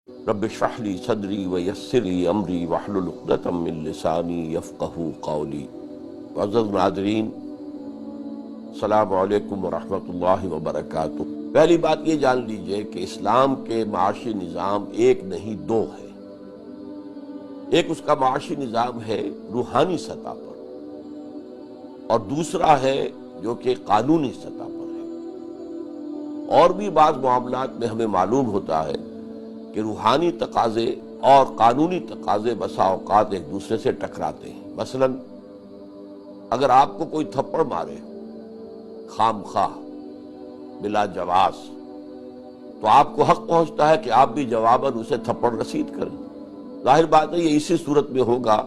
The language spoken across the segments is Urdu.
رب اشرح لی صدری ویسر لی امری واحلل عقدۃ من لسانی یفقہوا قولی۔ معزز ناظرین، السلام علیکم ورحمۃ اللہ وبرکاتہ۔ پہلی بات یہ جان لیجئے کہ اسلام کے معاشی نظام ایک نہیں دو ہے۔ ایک اس کا معاشی نظام ہے روحانی سطح پر، اور دوسرا ہے جو کہ قانونی سطح پر ہے۔ اور بھی بعض معاملات میں ہمیں معلوم ہوتا ہے کہ روحانی تقاضے اور قانونی تقاضے بسا اوقات ایک دوسرے سے ٹکراتے ہیں۔ مثلا اگر آپ کو کوئی تھپڑ مارے خام خواہ بلا جواز، تو آپ کو حق پہنچتا ہے کہ آپ بھی جواباً اسے تھپڑ رسید کریں۔ ظاہر بات ہے یہ اسی صورت میں ہوگا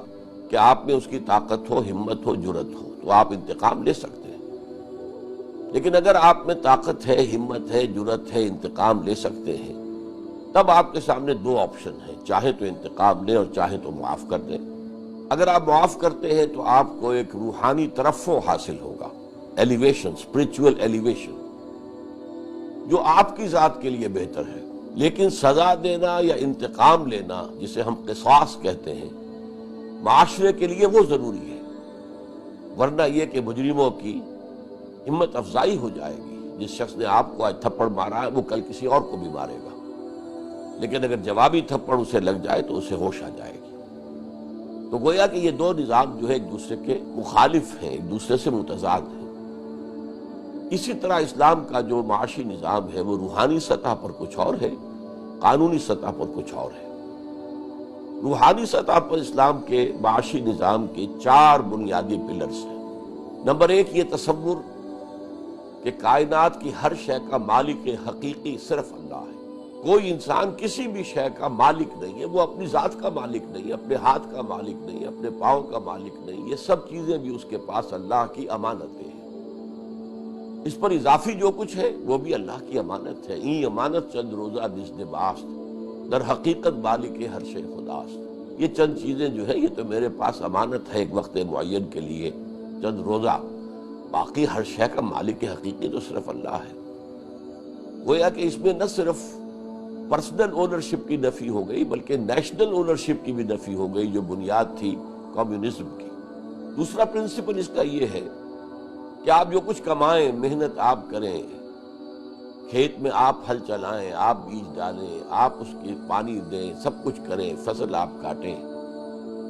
کہ آپ میں اس کی طاقت ہو، ہمت ہو، جرت ہو، تو آپ انتقام لے سکتے ہیں۔ لیکن اگر آپ میں طاقت ہے، ہمت ہے، جرت ہے، انتقام لے سکتے ہیں، تب آپ کے سامنے دو آپشن ہیں، چاہے تو انتقام لیں اور چاہے تو معاف کر دیں۔ اگر آپ معاف کرتے ہیں تو آپ کو ایک روحانی ترفع حاصل ہوگا، ایلیویشن، اسپرچول ایلیویشن، جو آپ کی ذات کے لیے بہتر ہے۔ لیکن سزا دینا یا انتقام لینا، جسے ہم قصاص کہتے ہیں، معاشرے کے لیے وہ ضروری ہے، ورنہ یہ کہ مجرموں کی ہمت افزائی ہو جائے گی۔ جس شخص نے آپ کو آج تھپڑ مارا ہے وہ کل کسی اور کو بھی مارے گا، لیکن اگر جوابی تھپڑ اسے لگ جائے تو اسے ہوش آ جائے گی۔ تو گویا کہ یہ دو نظام جو ہے ایک دوسرے کے مخالف ہیں، ایک دوسرے سے متضاد ہیں۔ اسی طرح اسلام کا جو معاشی نظام ہے وہ روحانی سطح پر کچھ اور ہے، قانونی سطح پر کچھ اور ہے۔ روحانی سطح پر اسلام کے معاشی نظام کے چار بنیادی پلرز ہیں۔ نمبر ایک، یہ تصور کہ کائنات کی ہر شے کا مالک حقیقی صرف اللہ ہے۔ کوئی انسان کسی بھی شے کا مالک نہیں ہے، وہ اپنی ذات کا مالک نہیں، اپنے ہاتھ کا مالک نہیں، اپنے پاؤں کا مالک نہیں، یہ سب چیزیں بھی اس کے پاس اللہ کی امانتیں ہیں۔ اس پر اضافی جو کچھ ہے وہ بھی اللہ کی امانت ہے۔ این امانت چند روزہ دست باست، در حقیقت مالک ہر شے خداست۔ یہ چند چیزیں جو ہے یہ تو میرے پاس امانت ہے ایک وقت معین کے لیے، چند روزہ، باقی ہر شے کا مالک حقیقی تو صرف اللہ ہے۔ گویا کہ اس میں نہ صرف پرسنل اونرشپ کی نفی ہو گئی بلکہ نیشنل اونرشپ کی بھی نفی ہو گئی، جو بنیاد تھی کمیونزم کی۔ دوسرا پرنسپل اس کا یہ ہے کہ آپ جو کچھ کمائیں، محنت آپ کریں، کھیت میں آپ ہل چلائیں، آپ بیج ڈالیں، آپ اس کی پانی دیں، سب کچھ کریں، فصل آپ کاٹیں،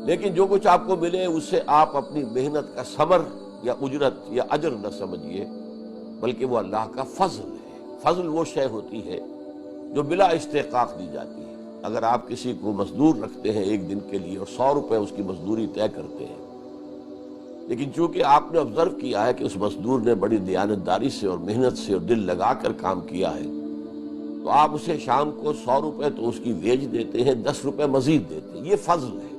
لیکن جو کچھ آپ کو ملے اسے آپ اپنی محنت کا ثمر یا اجرت یا اجر نہ سمجھیے، بلکہ وہ اللہ کا فضل ہے۔ فضل وہ شے ہوتی ہے جو بلا استحقاق دی جاتی ہے۔ اگر آپ کسی کو مزدور رکھتے ہیں ایک دن کے لیے اور 100 روپے اس کی مزدوری طے کرتے ہیں، لیکن چونکہ آپ نے آبزرو کیا ہے کہ اس مزدور نے بڑی دیانتداری سے اور محنت سے اور دل لگا کر کام کیا ہے، تو آپ اسے شام کو 100 روپے تو اس کی ویج دیتے ہیں، 10 روپے مزید دیتے ہیں۔ یہ فضل ہے۔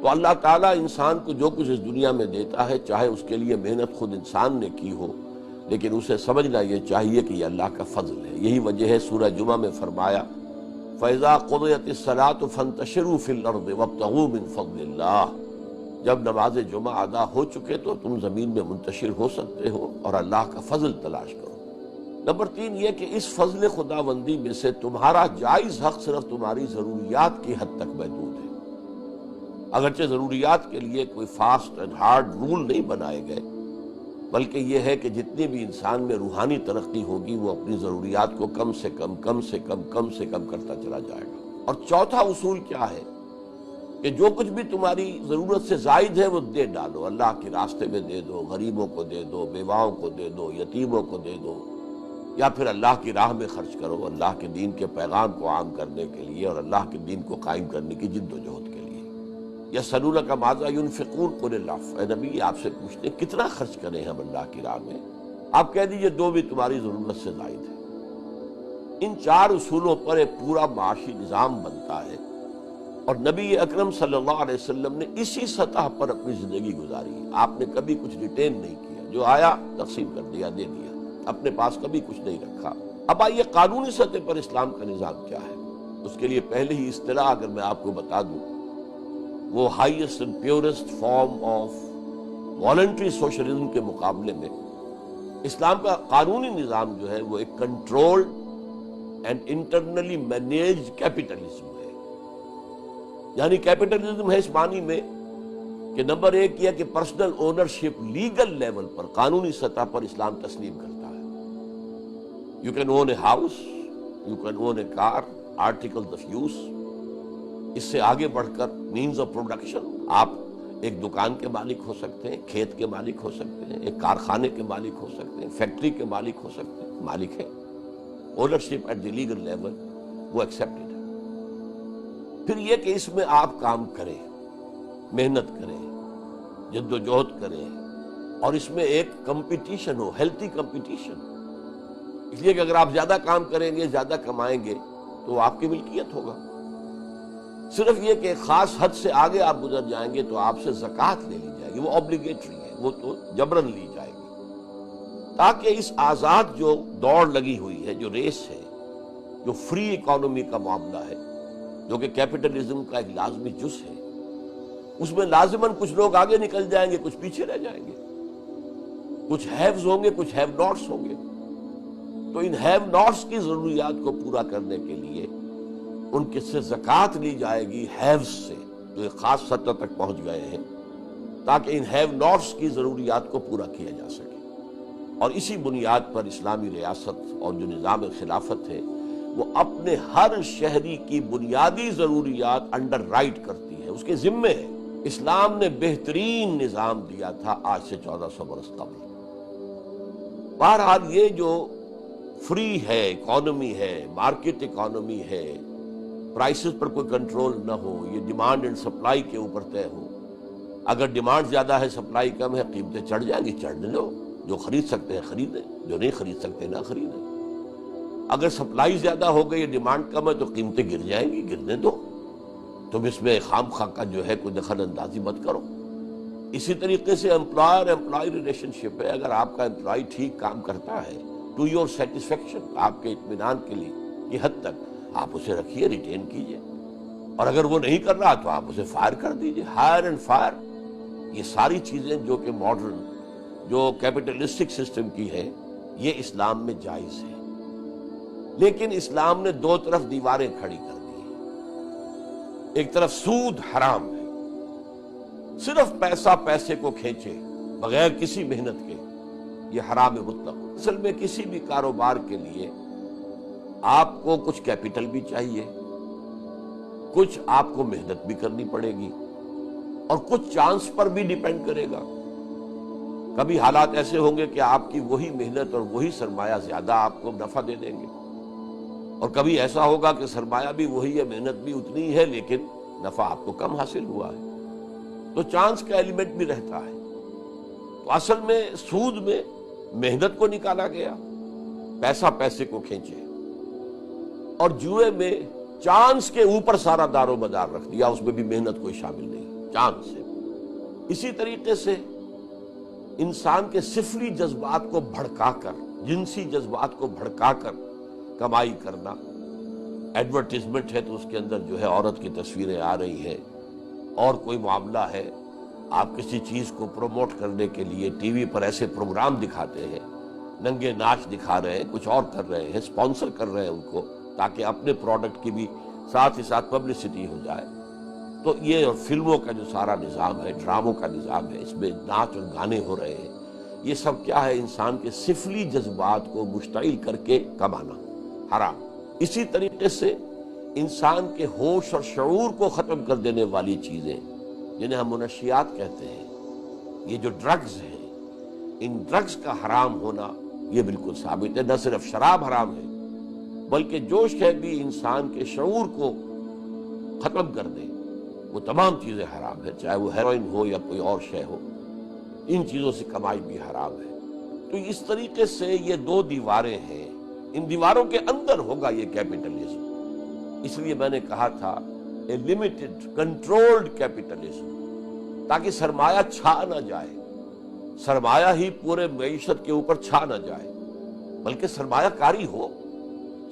تو اللہ تعالیٰ انسان کو جو کچھ اس دنیا میں دیتا ہے، چاہے اس کے لیے محنت خود انسان نے کی ہو، لیکن اسے سمجھنا یہ چاہیے کہ یہ اللہ کا فضل ہے۔ یہی وجہ ہے سورہ جمعہ میں فرمایا فَإِذَا قُضِيَتِ الصَّلَاةُ فَانتَشِرُوا فِي الْأَرْضِ وَابْتَغُوا مِن فَضْلِ اللَّهِ۔ جب نماز جمعہ ادا ہو چکے تو تم زمین میں منتشر ہو سکتے ہو اور اللہ کا فضل تلاش کرو۔ نمبر 3 یہ کہ اس فضل خداوندی میں سے تمہارا جائز حق صرف تمہاری ضروریات کی حد تک محدود ہے۔ اگرچہ ضروریات کے لیے کوئی فاسٹ اینڈ ہارڈ رول نہیں بنائے گئے، بلکہ یہ ہے کہ جتنی بھی انسان میں روحانی ترقی ہوگی وہ اپنی ضروریات کو کم سے کم کرتا چلا جائے گا۔ اور چوتھا اصول کیا ہے کہ جو کچھ بھی تمہاری ضرورت سے زائد ہے وہ دے ڈالو، اللہ کے راستے میں دے دو، غریبوں کو دے دو، بیواؤں کو دے دو، یتیموں کو دے دو، یا پھر اللہ کی راہ میں خرچ کرو، اللہ کے دین کے پیغام کو عام کرنے کے لیے اور اللہ کے دین کو قائم کرنے کی جد و جہد کے لیے۔ یسألونک ماذا ينفقون قل العفو، اے نبی آپ سے پوچھتے ہیں کتنا خرچ کریں ہم اللہ کی راہ میں؟ آپ کہہ دیجئے جو بھی تمہاری ضرورت سے زائد ہے۔ ان چار اصولوں پر ایک پورا معاشی نظام بنتا ہے، اور نبی اکرم صلی اللہ علیہ وسلم نے اسی سطح پر اپنی زندگی گزاری۔ آپ نے کبھی کچھ ریٹین نہیں کیا، جو آیا تقسیم کر دیا، دے دیا، اپنے پاس کبھی کچھ نہیں رکھا۔ اب آئیے قانونی سطح پر اسلام کا نظام کیا ہے۔ اس کے لیے پہلے ہی اصطلاح اگر میں آپ کو بتا دوں، وہ highest and purest form of voluntary socialism کے مقابلے میں اسلام کا قانونی نظام جو ہے وہ ایک controlled and internally managed capitalism ہے. یعنی کیپٹلزم ہے اس معنی میں کہ نمبر ایک یہ کہ پرسنل اونرشپ لیگل لیول پر، قانونی سطح پر اسلام تسلیم کرتا ہے. You can own a house, you can own a car, article of use. اس سے آگے بڑھ کر مینز آف پروڈکشن، آپ ایک دکان کے مالک ہو سکتے ہیں، کھیت کے مالک ہو سکتے ہیں، ایک کارخانے کے مالک ہو سکتے ہیں، فیکٹری کے مالک ہو سکتے ہیں. مالک ہے، ownership at the legal level وہ ایکسیپٹڈ ہے. پھر یہ کہ اس میں آپ کام کریں، محنت کریں، جد و جہد کریں، اور اس میں ایک کمپٹیشن ہو، ہیلتھی کمپٹیشن. اس لیے کہ اگر آپ زیادہ کام کریں گے، زیادہ کمائیں گے تو آپ کی ملکیت ہوگا. صرف یہ کہ خاص حد سے آگے آپ گزر جائیں گے تو آپ سے زکوٰۃ لے لی جائے گی، وہ اوبلیگیٹری ہے، وہ تو جبراً لی جائے گی. تاکہ اس آزاد جو دوڑ لگی ہوئی ہے، جو ریس ہے، جو فری اکانومی کا معاملہ ہے، جو کہ کیپٹلزم کا ایک لازمی جز ہے، اس میں لازماً کچھ لوگ آگے نکل جائیں گے، کچھ پیچھے رہ جائیں گے. کچھ ہیوز ہوں گے، کچھ ہیو ناٹس ہوں گے. تو ان ہیو ناٹس کی ضروریات کو پورا کرنے کے لیے ان کے سے زکوٰۃ لی جائے گی، ہیوز سے جو ایک خاص سطح تک پہنچ گئے ہیں، تاکہ ان ہیو ناٹس کی ضروریات کو پورا کیا جا سکے. اور اسی بنیاد پر اسلامی ریاست اور جو نظام خلافت ہے وہ اپنے ہر شہری کی بنیادی ضروریات انڈر رائٹ کرتی ہے، اس کے ذمے ہے. اسلام نے بہترین نظام دیا تھا آج سے 1400 برس قبل. بہرحال یہ جو فری ہے، اکانومی ہے، مارکیٹ اکانومی ہے، پرائسز پر کوئی کنٹرول نہ ہو، یہ ڈیمانڈ اینڈ سپلائی کے اوپر طے ہو. اگر ڈیمانڈ زیادہ ہے، سپلائی کم ہے، قیمتیں چڑھ جائیں گی، چڑھنے دو. جو خرید سکتے ہیں خریدیں، جو نہیں خرید سکتے نہ خریدیں. اگر سپلائی زیادہ ہو گئی، ڈیمانڈ کم ہے تو قیمتیں گر جائیں گی، گرنے دو. تم اس میں خام خواہ کا جو ہے کوئی دخل اندازی مت کرو. اسی طریقے سے امپلائر امپلائی ریلیشن شپ ہے. اگر آپ کا امپلائی ٹھیک کام کرتا ہے ٹو یور سیٹسفیکشن، آپ کے اطمینان کے لیے کی حد تک، آپ اسے رکھیے، ریٹین کیجیے. اور اگر وہ نہیں کر رہا تو آپ اسے فائر کر دیجیے. ہائر اینڈ فائر، یہ ساری چیزیں جو کہ ماڈرن جو کیپٹلسٹک سسٹم کی ہے، یہ اسلام میں جائز ہے. لیکن اسلام نے دو طرف دیواریں کھڑی کر دی ہیں. ایک طرف سود حرام ہے، صرف پیسہ پیسے کو کھینچے بغیر کسی محنت کے، یہ حرام مطلق. اصل میں کسی بھی کاروبار کے لیے آپ کو کچھ کیپٹل بھی چاہیے، کچھ آپ کو محنت بھی کرنی پڑے گی، اور کچھ چانس پر بھی ڈیپینڈ کرے گا. کبھی حالات ایسے ہوں گے کہ آپ کی وہی محنت اور وہی سرمایہ زیادہ آپ کو نفع دے دیں گے، اور کبھی ایسا ہوگا کہ سرمایہ بھی وہی ہے، محنت بھی اتنی ہے، لیکن نفع آپ کو کم حاصل ہوا ہے. تو چانس کا ایلیمنٹ بھی رہتا ہے. تو اصل میں سود میں محنت کو نکالا گیا، پیسہ پیسے کو کھینچے، اور جوئے میں چانس کے اوپر سارا دار و مدار رکھ دیا، اس میں بھی محنت کوئی شامل نہیں، چانس ہے. اسی طریقے سے انسان کے سفلی جذبات کو بھڑکا کر، جنسی جذبات کو بھڑکا کر کمائی کرنا. ایڈورٹیزمنٹ ہے تو اس کے اندر جو ہے عورت کی تصویریں آ رہی ہیں، اور کوئی معاملہ ہے، آپ کسی چیز کو پروموٹ کرنے کے لیے ٹی وی پر ایسے پروگرام دکھاتے ہیں، ننگے ناچ دکھا رہے ہیں، کچھ اور کر رہے ہیں، اسپانسر کر رہے ہیں ان کو، تاکہ اپنے پروڈکٹ کی بھی ساتھ ہی ساتھ پبلسٹی ہو جائے. تو یہ فلموں کا جو سارا نظام ہے، ڈراموں کا نظام ہے، اس میں ناچ اور گانے ہو رہے ہیں. یہ سب کیا ہے؟ انسان کے سفلی جذبات کو مشتعل کر کے کمانا، حرام. اسی طریقے سے انسان کے ہوش اور شعور کو ختم کر دینے والی چیزیں جنہیں ہم منشیات کہتے ہیں، یہ جو ڈرگز ہیں، ان ڈرگز کا حرام ہونا یہ بالکل ثابت ہے. نہ صرف شراب حرام ہے، بلکہ جو شے بھی انسان کے شعور کو ختم کر دے وہ تمام چیزیں حرام ہیں، چاہے وہ ہیروئن ہو یا کوئی اور شے ہو. ان چیزوں سے کمائی بھی حرام ہے. تو اس طریقے سے یہ دو دیواریں ہیں، ان دیواروں کے اندر ہوگا یہ کیپٹلزم. اس لیے میں نے کہا تھا اے لمیٹڈ کنٹرولڈ کیپٹلزم، تاکہ سرمایہ چھا نہ جائے، سرمایہ ہی پورے معیشت کے اوپر چھا نہ جائے، بلکہ سرمایہ کاری ہو.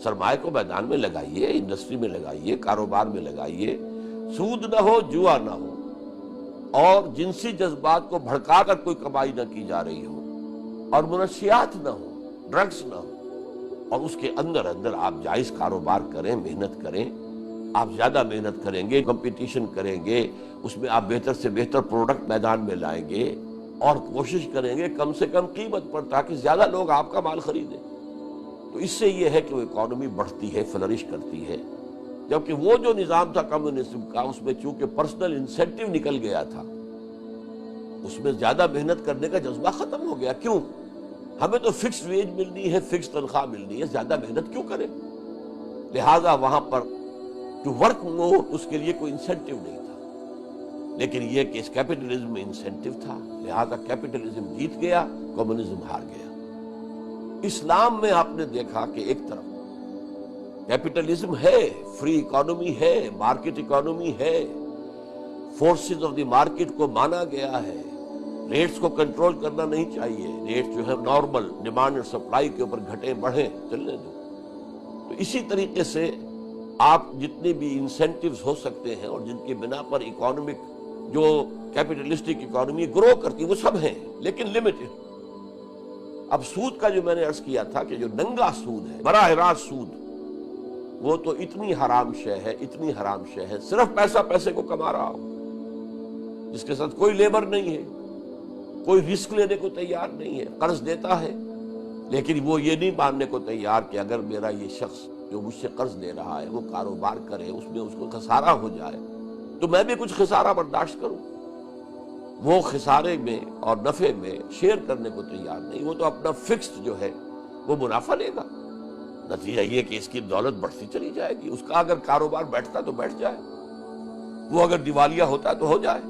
سرمایہ کو میدان میں لگائیے، انڈسٹری میں لگائیے، کاروبار میں لگائیے. سود نہ ہو، جوا نہ ہو، اور جنسی جذبات کو بھڑکا کر کوئی کمائی نہ کی جا رہی ہو، اور منشیات نہ ہو، ڈرگز نہ ہو، اور اس کے اندر اندر آپ جائز کاروبار کریں، محنت کریں، آپ زیادہ محنت کریں گے، کمپٹیشن کریں گے، اس میں آپ بہتر سے بہتر پروڈکٹ میدان میں لائیں گے اور کوشش کریں گے کم سے کم قیمت پر تاکہ زیادہ لوگ آپ کا مال خریدیں، تو اس سے یہ ہے کہ وہ اکانومی بڑھتی ہے، فلرش کرتی ہے۔ جبکہ وہ جو نظام تھا کمیونزم کا، اس میں چونکہ پرسنل انسینٹیو نکل گیا تھا، اس میں زیادہ محنت کرنے کا جذبہ ختم ہو گیا۔ کیوں؟ ہمیں تو فکس ویج ملنی ہے، فکس تنخواہ ملنی ہے، زیادہ محنت کیوں کریں؟ لہذا وہاں پر ٹو ورک مور، اس کے لیے کوئی انسینٹیو نہیں تھا۔ لیکن یہ کہ اس کیپٹلزم میں انسینٹیو تھا، لہذا کیپٹلزم جیت گیا، کمیونزم ہار گیا۔ اسلام میں آپ نے دیکھا کہ ایک طرف کیپٹلزم ہے، فری اکانومی ہے، مارکیٹ اکانومی ہے، فورسز آف دی مارکیٹ کو مانا گیا ہے، ریٹس کو کنٹرول کرنا نہیں چاہیے، ریٹ جو ہے نارمل ڈیمانڈ اور سپلائی کے اوپر گھٹیں بڑھیں چلنے دو۔ تو اسی طریقے سے آپ جتنے بھی انسینٹیوز ہو سکتے ہیں اور جن کی بنا پر اکانومک جو کیپٹلسٹک اکانومی گرو کرتی وہ سب ہیں، لیکن لمیٹڈ۔ اب سود کا جو میں نے عرض کیا تھا کہ جو ننگا سود ہے، براہ راست سود، وہ تو اتنی حرام شے ہے، اتنی حرام شے ہے، صرف پیسہ پیسے کو کما رہا ہو، جس کے ساتھ کوئی لیبر نہیں ہے، کوئی رسک لینے کو تیار نہیں ہے، قرض دیتا ہے لیکن وہ یہ نہیں ماننے کو تیار کہ اگر میرا یہ شخص جو مجھ سے قرض لے رہا ہے وہ کاروبار کرے، اس میں اس کو خسارہ ہو جائے تو میں بھی کچھ خسارہ برداشت کروں۔ وہ خسارے میں اور نفع میں شیئر کرنے کو تیار نہیں، وہ تو اپنا فکسڈ جو ہے وہ منافع لے گا۔ نتیجہ یہ کہ اس کی دولت بڑھتی چلی جائے گی، اس کا اگر کاروبار بیٹھتا تو بیٹھ جائے، وہ اگر دیوالیہ ہوتا تو ہو جائے،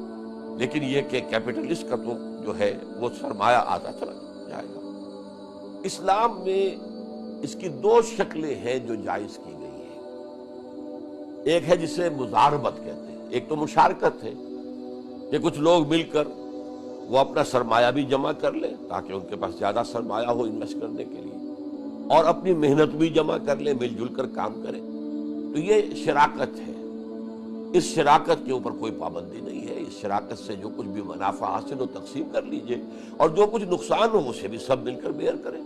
لیکن یہ کہ کیپٹلسٹ کا تو جو ہے وہ سرمایہ آتا چلا جائے گا۔ اسلام میں اس کی دو شکلیں ہیں جو جائز کی گئی ہیں۔ ایک ہے جسے مزاربت کہتے ہیں، ایک تو مشارکت ہے کہ کچھ لوگ مل کر وہ اپنا سرمایہ بھی جمع کر لیں تاکہ ان کے پاس زیادہ سرمایہ ہو انویسٹ کرنے کے لیے، اور اپنی محنت بھی جمع کر لیں، مل جل کر کام کریں، تو یہ شراکت ہے۔ اس شراکت کے اوپر کوئی پابندی نہیں ہے، اس شراکت سے جو کچھ بھی منافع حاصل ہو تقسیم کر لیجئے، اور جو کچھ نقصان ہو اسے بھی سب مل کر بیئر کریں۔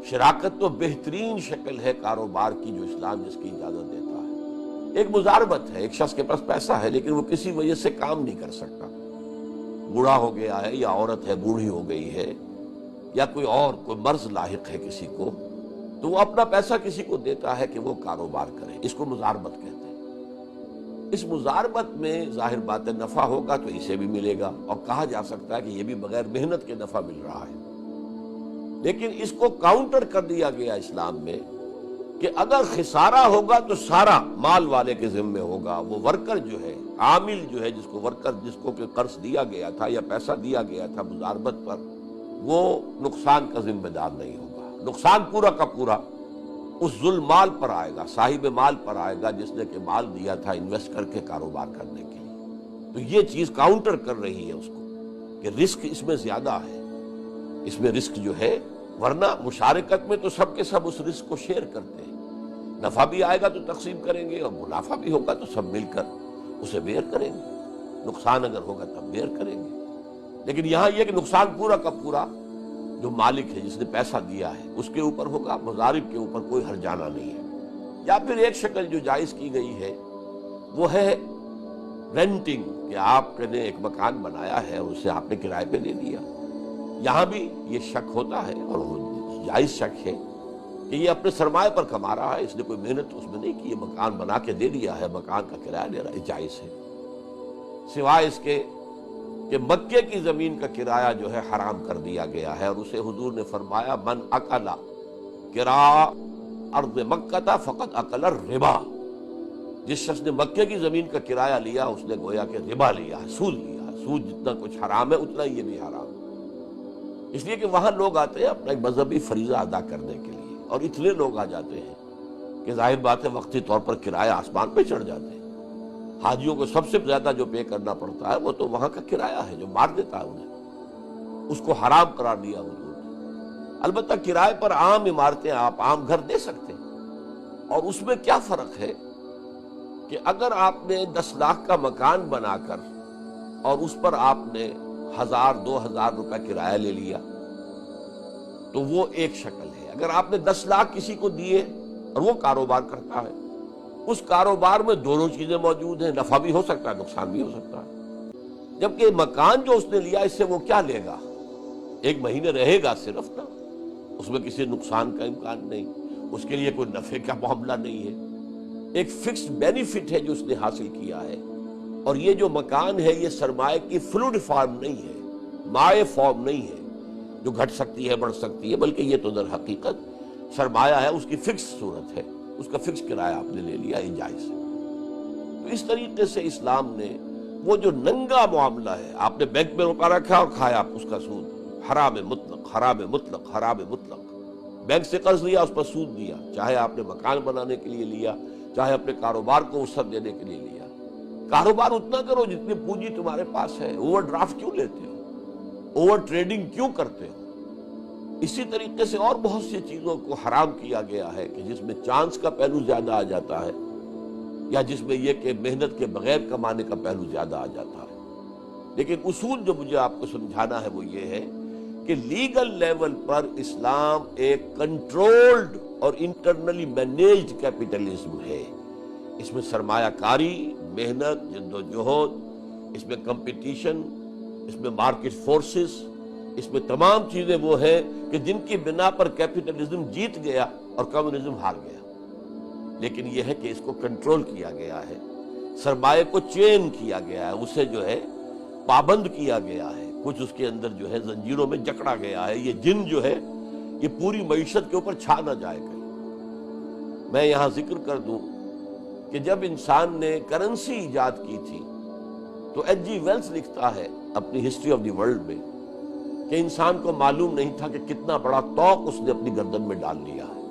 شراکت تو بہترین شکل ہے کاروبار کی جو اسلام جس کی اجازت دیتا ہے۔ ایک مزاربت ہے، ایک شخص کے پاس پیسہ ہے لیکن وہ کسی وجہ سے کام نہیں کر سکتا، بوڑھا ہو گیا ہے یا عورت ہے بوڑھی ہو گئی ہے یا کوئی مرض لاحق ہے کسی کو، تو وہ اپنا پیسہ کسی کو دیتا ہے کہ وہ کاروبار کرے، اس کو مزاربت کہتے ہیں۔ اس مزاربت میں ظاہر بات ہے نفع ہوگا تو اسے بھی ملے گا، اور کہا جا سکتا ہے کہ یہ بھی بغیر محنت کے نفع مل رہا ہے، لیکن اس کو کاؤنٹر کر دیا گیا اسلام میں کہ اگر خسارہ ہوگا تو سارا مال والے کے ذمے ہوگا، وہ ورکر جو ہے، عامل جو ہے، جس کو کہ قرض دیا گیا تھا یا پیسہ دیا گیا تھا مزاربت پر، وہ نقصان کا ذمہ دار نہیں ہوگا، نقصان پورا کا پورا اس ظلم مال پر آئے گا، صاحب مال پر آئے گا جس نے کہ مال دیا تھا انویسٹ کر کے کاروبار کرنے کے لیے۔ تو یہ چیز کاؤنٹر کر رہی ہے اس کو کہ رسک اس میں زیادہ ہے، اس میں رسک جو ہے، ورنہ مشارکت میں تو سب کے سب اس رسک کو شیئر کرتے ہیں، نفع بھی آئے گا تو تقسیم کریں گے اور منافع بھی ہوگا تو سب مل کر اسے بیئر کریں گے، نقصان اگر ہوگا تب بیئر کریں گے۔ لیکن یہاں یہ کہ نقصان پورا کا پورا جو مالک ہے جس نے پیسہ دیا ہے اس کے اوپر ہوگا، مضارب کے اوپر کوئی ہرجانہ نہیں ہے۔ یا پھر ایک شکل جو جائز کی گئی ہے وہ ہے رینٹنگ، کہ آپ نے ایک مکان بنایا ہے اور اسے آپ نے کرائے پہ لے لیا۔ یہاں بھی یہ شک ہوتا ہے اور وہ جائز شک ہے کہ یہ اپنے سرمایہ پر کما رہا ہے، اس نے کوئی محنت اس میں نہیں کی، یہ مکان بنا کے دے دیا ہے، مکان کا کرایہ لے رہا ہے، جائز ہے، سوائے اس کے کہ مکے کی زمین کا کرایہ جو ہے حرام کر دیا گیا ہے، اور اسے حضور نے فرمایا من اکل کرا ارض مکہ فقط اکل الربا، جس شخص نے مکے کی زمین کا کرایہ لیا اس نے گویا کہ ربا لیا ہے، سود لیا ہے، سود جتنا کچھ حرام ہے اتنا ہی یہ بھی حرام ہے، اس لیے کہ وہاں لوگ آتے ہیں اپنا ایک مذہبی فریضہ ادا کرنے کے لیے، اور اتنے لوگ آ جاتے ہیں کہ ظاہر بات ہے وقتی طور پر کرایہ آسمان پہ چڑھ جاتے ہیں۔ حاجیوں کو سب سے زیادہ جو پے کرنا پڑتا ہے وہ تو وہاں کا کرایہ ہے جو مار دیتا ہے انہیں، اس کو حرام قرار دیا حضور نے۔ البتہ کرائے پر عام عمارتیں آپ عام گھر دے سکتے ہیں، اور اس میں کیا فرق ہے کہ اگر آپ نے 10 لاکھ کا مکان بنا کر اور اس پر آپ نے 1000-2000 روپے کرایہ لے لیا تو وہ ایک شکل ہے، اگر آپ نے 10 لاکھ کسی کو دیے اور وہ کاروبار کرتا ہے، اس کاروبار میں دونوں چیزیں موجود ہیں، نفع بھی ہو سکتا ہے، نقصان بھی ہو سکتا ہے۔ جبکہ مکان جو اس نے لیا، اس سے وہ کیا لے گا؟ 1 مہینے رہے گا صرف نا، اس میں کسی نقصان کا امکان نہیں، اس کے لیے کوئی نفع کا معاملہ نہیں ہے، ایک فکس بینیفٹ ہے جو اس نے حاصل کیا ہے۔ اور یہ جو مکان ہے یہ سرمایہ کی فلوئڈ فارم نہیں ہے، مائع فارم نہیں ہے جو گھٹ سکتی ہے بڑھ سکتی ہے، بلکہ یہ تو در حقیقت سرمایہ ہے، اس کی فکس صورت ہے، اس کا فکس کرایہ آپ نے لے لیا، یہ جائز ہے۔ تو اس طریقے سے اسلام نے وہ جو ننگا معاملہ ہے، آپ نے بینک میں روپیہ رکھا اور کھایا اس کا سود، حرام مطلق، حرام مطلق، حرام مطلق۔ بینک سے قرض لیا، اس پر سود دیا، چاہے آپ نے مکان بنانے کے لیے لیا، چاہے اپنے کاروبار کو وسعت دینے کے لیے لیا۔ کاروبار اتنا کرو جتنی پونجی تمہارے پاس ہے، اوور ڈرافٹ کیوں لیتے ہو، اوور ٹریڈنگ کیوں کرتے ہو؟ اسی طریقے سے اور بہت سی چیزوں کو حرام کیا گیا ہے کہ جس میں چانس کا پہلو زیادہ آ جاتا ہے، یا جس میں یہ کہ محنت کے بغیر کمانے کا پہلو زیادہ آ جاتا ہے۔ لیکن اصول جو مجھے آپ کو سمجھانا ہے وہ یہ ہے کہ لیگل لیول پر اسلام ایک کنٹرولڈ اور انٹرنلی مینیجڈ کیپٹلزم ہے۔ اس میں سرمایہ کاری، محنت، جد و جہد، اس میں کمپٹیشن، اس میں مارکیٹ فورسز، اس میں تمام چیزیں وہ ہیں کہ جن کی بنا پر کیپٹلزم جیت گیا اور کمیونزم ہار گیا۔ لیکن یہ ہے کہ اس کو کنٹرول کیا گیا ہے، سرمایہ کو چین کیا گیا ہے، اسے جو ہے پابند کیا گیا ہے، کچھ اس کے اندر جو ہے زنجیروں میں جکڑا گیا ہے۔ یہ جن جو ہے یہ پوری معیشت کے اوپر چھا نہ جائے کہیں۔ میں یہاں ذکر کر دوں کہ جب انسان نے کرنسی ایجاد کی تھی تو ایچ جی ویلس لکھتا ہے اپنی ہسٹری آف دی ورلڈ میں کہ انسان کو معلوم نہیں تھا کہ کتنا بڑا طوق اس نے اپنی گردن میں ڈال لیا ہے۔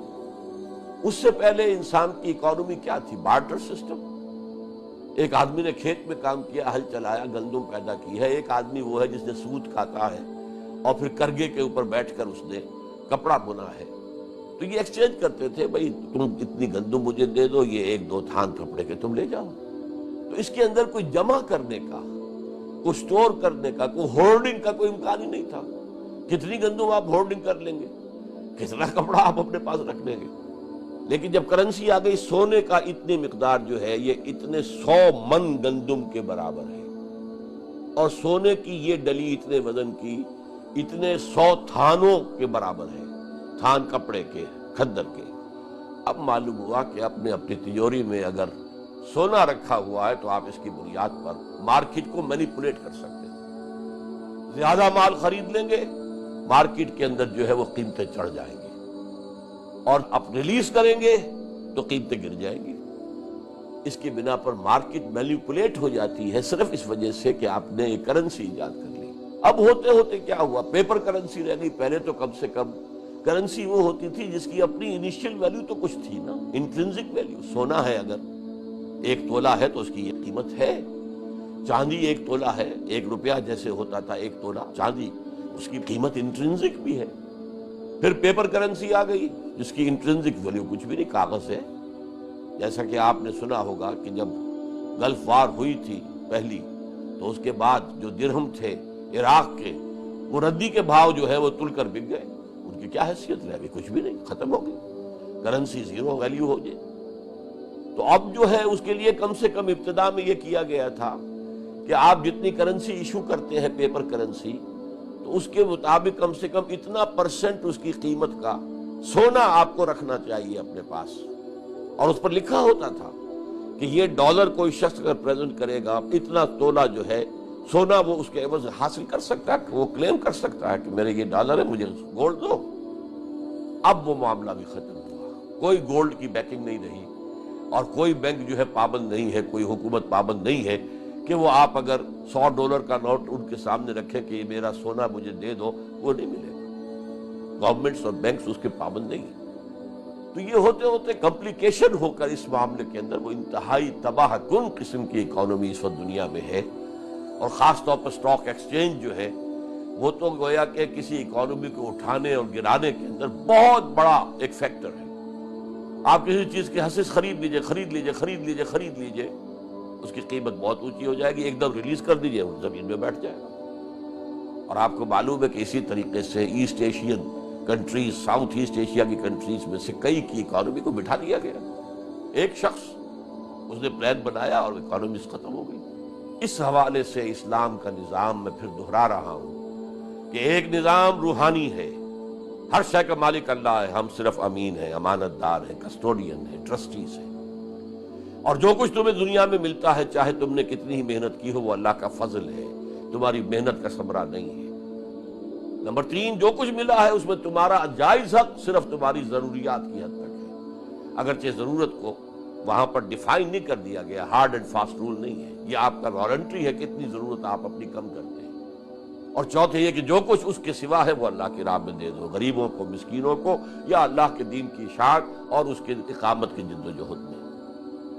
اس سے پہلے انسان کی اکانومی کیا تھی؟ Barter system. ایک آدمی نے کھیت میں کام کیا، ہل چلایا، گندم پیدا کی ہے، ایک آدمی وہ ہے جس نے سوت کاتا ہے اور پھر کرگے کے اوپر بیٹھ کر اس نے کپڑا بنا ہے۔ تو یہ ایکسچینج کرتے تھے، بھائی تم اتنی گندم مجھے دے دو، یہ 1-2 تھان کپڑے کے تم لے جاؤ۔ تو اس کے اندر کوئی جمع کرنے کا، کوئی سٹور کرنے کا، کوئی ہولڈنگ کا کوئی امکان ہی نہیں تھا۔ کتنی گندم آپ ہولڈنگ کر لیں گے، کتنا کپڑا آپ اپنے پاس رکھ لیں گے۔ لیکن جب کرنسی آ گئی، سونے کا اتنی مقدار جو ہے یہ اتنے 100 من گندم کے برابر ہے، اور سونے کی یہ ڈلی اتنے وزن کی اتنے 100 تھانوں کے برابر ہے، تھان کپڑے کے، کھدر کے۔ اب معلوم ہوا کہ اپنی تجوری میں اگر سونا رکھا ہوا ہے تو آپ اس کی بنیاد پر مارکیٹ کو مینیپولیٹ کر سکتے ہیں۔ زیادہ مال خرید لیں گے، مارکیٹ کے اندر جو ہے وہ قیمتیں چڑھ جائیں گی، اور اب ریلیز کریں گے تو قیمتیں گر جائیں گی۔ اس کی بنا پر مارکیٹ مینیپولیٹ ہو جاتی ہے صرف اس وجہ سے کہ آپ نے ایک کرنسی ایجاد کر لی۔ اب ہوتے ہوتے کیا ہوا؟ پیپر کرنسی رہ گئی۔ پہلے تو کم سے کم کرنسی وہ ہوتی تھی جس کی اپنی انیشیل ویلیو تو کچھ تھی نا، انٹرنسک ویلیو۔ سونا ہے اگر 1 تولہ ہے تو اس کی یہ قیمت ہے، چاندی 1 تولہ ہے، 1 روپیہ جیسے ہوتا تھا 1 تولہ چاندی، اس کی قیمت انٹرنسک بھی ہے۔ پھر پیپر کرنسی آ گئی جس کی انٹرنسک ویلیو کچھ بھی نہیں، کاغذ ہے۔ جیسا کہ آپ نے سنا ہوگا کہ جب گلف وار ہوئی تھی پہلی، تو اس کے بعد جو درہم تھے عراق کے، وہ ردی کے بھاؤ جو ہے وہ تل کر بک گئے، ان کی کیا حیثیت رہ گئی؟ کچھ بھی نہیں، ختم ہو گئی، کرنسی 0 ویلیو ہو جائے۔ تو اب جو ہے اس کے لیے کم سے کم ابتدا میں یہ کیا گیا تھا کہ آپ جتنی کرنسی ایشو کرتے ہیں پیپر کرنسی، تو اس کے مطابق کم سے کم اتنا % اس کی قیمت کا سونا آپ کو رکھنا چاہیے اپنے پاس، اور اس پر لکھا ہوتا تھا کہ یہ ڈالر کوئی شخص اگر پریزنٹ کرے گا، اتنا تولہ جو ہے سونا وہ اس کے عوض حاصل کر سکتا ہے، وہ کلیم کر سکتا ہے کہ میرے یہ ڈالر ہے، مجھے گولڈ دو۔ اب وہ معاملہ بھی ختم ہوا، کوئی گولڈ کی بیکنگ نہیں رہی، اور کوئی بینک جو ہے پابند نہیں ہے، کوئی حکومت پابند نہیں ہے کہ وہ آپ اگر $100 کا نوٹ ان کے سامنے رکھیں کہ یہ میرا سونا مجھے دے دو، وہ نہیں ملے گا۔ گورنمنٹس اور بینکس اس کے پابند نہیں ہیں۔ تو یہ ہوتے ہوتے کمپلیکیشن ہو کر اس معاملے کے اندر وہ انتہائی تباہ کن قسم کی اکانومی اس وقت دنیا میں ہے، اور خاص طور پر سٹاک ایکسچینج جو ہے وہ تو گویا کہ کسی اکانومی کو اٹھانے اور گرانے کے اندر بہت بڑا ایک فیکٹر ہے۔ آپ کسی چیز کی حصص خرید لیجئے، اس کی قیمت بہت اونچی ہو جائے گی، ایک دم ریلیز کر دیجئے، وہ زمین میں بیٹھ جائے گا۔ اور آپ کو معلوم ہے کہ اسی طریقے سے East Asian countries, South East Asia کی کنٹریز میں سے کئی کی اکانومی کو بٹھا دیا گیا. ایک شخص اس نے پلان بنایا اور اکانومی ختم ہو گئی. اس حوالے سے اسلام کا نظام میں پھر دہرا رہا ہوں کہ ایک نظام روحانی ہے، ہر شے کا مالک اللہ ہے، ہم صرف امین ہیں، امانت دار ہیں، کسٹوڈین ہیں، ٹرسٹیز ہیں، اور جو کچھ تمہیں دنیا میں ملتا ہے چاہے تم نے کتنی ہی محنت کی ہو وہ اللہ کا فضل ہے، تمہاری محنت کا ثمرہ نہیں ہے. نمبر 3، جو کچھ ملا ہے اس میں تمہارا جائز حق صرف تمہاری ضروریات کی حد تک ہے، اگرچہ ضرورت کو وہاں پر ڈیفائن نہیں کر دیا گیا، ہارڈ اینڈ فاسٹ رول نہیں ہے، یہ آپ کا وارنٹری ہے کتنی ضرورت آپ اپنی کم کرتے ہیں. اور چوتھے یہ کہ جو کچھ اس کے سوا ہے وہ اللہ کی راہ میں دے دو، غریبوں کو، مسکینوں کو، یا اللہ کے دین کی اشاعت اور اس کے اقامت کی جدوجہد میں.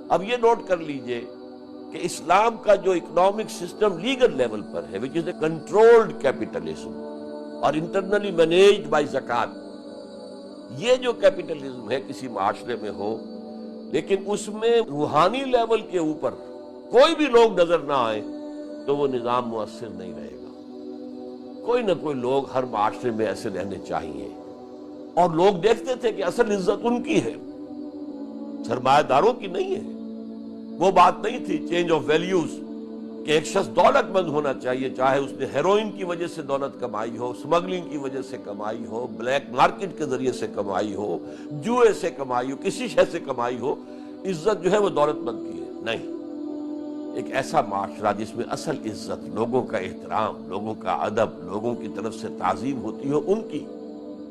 اب یہ نوٹ کر لیجئے کہ اسلام کا جو اکنامک سسٹم لیگل لیول پر ہے which is a controlled capitalism اور انٹرنلی مینیجڈ بائی زکوٰۃ، یہ جو کیپٹلزم ہے کسی معاشرے میں ہو لیکن اس میں روحانی لیول کے اوپر کوئی بھی لوگ نظر نہ آئے تو وہ نظام مؤثر نہیں رہے گا. کوئی نہ کوئی لوگ ہر معاشرے میں ایسے رہنے چاہیے، اور لوگ دیکھتے تھے کہ اصل عزت ان کی ہے، سرمایہ داروں کی نہیں ہے. وہ بات نہیں تھی چینج آف ویلیوز کہ ایک شخص دولت مند ہونا چاہیے، چاہے اس نے ہیروئن کی وجہ سے دولت کمائی ہو، سمگلنگ کی وجہ سے کمائی ہو، بلیک مارکیٹ کے ذریعے سے کمائی ہو، جوئے سے کمائی ہو، کسی شے سے کمائی ہو. عزت جو ہے وہ دولت مند کی ہے نہیں. ایک ایسا معاشرہ جس میں اصل عزت، لوگوں کا احترام، لوگوں کا ادب، لوگوں کی طرف سے تعظیم ہوتی ہو ان کی،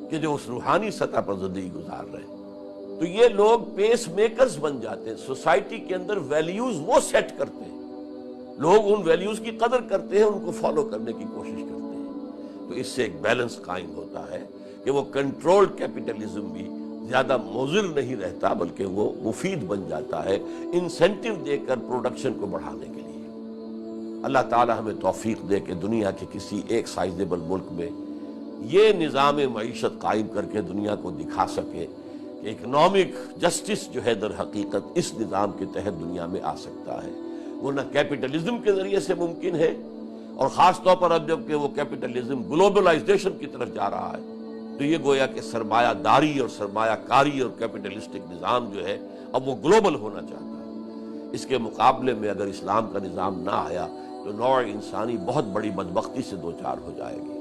کہ جو اس روحانی سطح پر زندگی گزار رہے ہیں. تو یہ لوگ پیس میکرز بن جاتے ہیں، سوسائٹی کے اندر ویلیوز وہ سیٹ کرتے ہیں، لوگ ان ویلیوز کی قدر کرتے ہیں، ان کو فالو کرنے کی کوشش کرتے ہیں. تو اس سے ایک بیلنس قائم ہوتا ہے کہ وہ کنٹرولڈ کیپٹلزم بھی زیادہ مضر نہیں رہتا بلکہ وہ مفید بن جاتا ہے انسینٹیو دے کر پروڈکشن کو بڑھانے کے لیے. اللہ تعالی ہمیں توفیق دے کہ دنیا کے کسی ایک سائزیبل ملک میں یہ نظام معیشت قائم کر کے دنیا کو دکھا سکے کہ اکنامک جسٹس جو ہے در حقیقت اس نظام کے تحت دنیا میں آ سکتا ہے، ورنہ کیپٹلزم کے ذریعے سے ممکن ہے. اور خاص طور پر اب جب کہ وہ کیپٹلزم گلوبلائزیشن کی طرف جا رہا ہے تو یہ گویا کہ سرمایہ داری اور سرمایہ کاری اور کیپٹلسٹک نظام جو ہے اب وہ گلوبل ہونا چاہتا ہے. اس کے مقابلے میں اگر اسلام کا نظام نہ آیا تو نوع انسانی بہت بڑی بدبختی سے دوچار ہو جائے گی.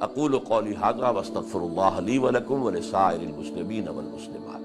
اقول قولی ھذا واستغفر اللہ لی ولکم ولسائر المسلمین والمسلمات.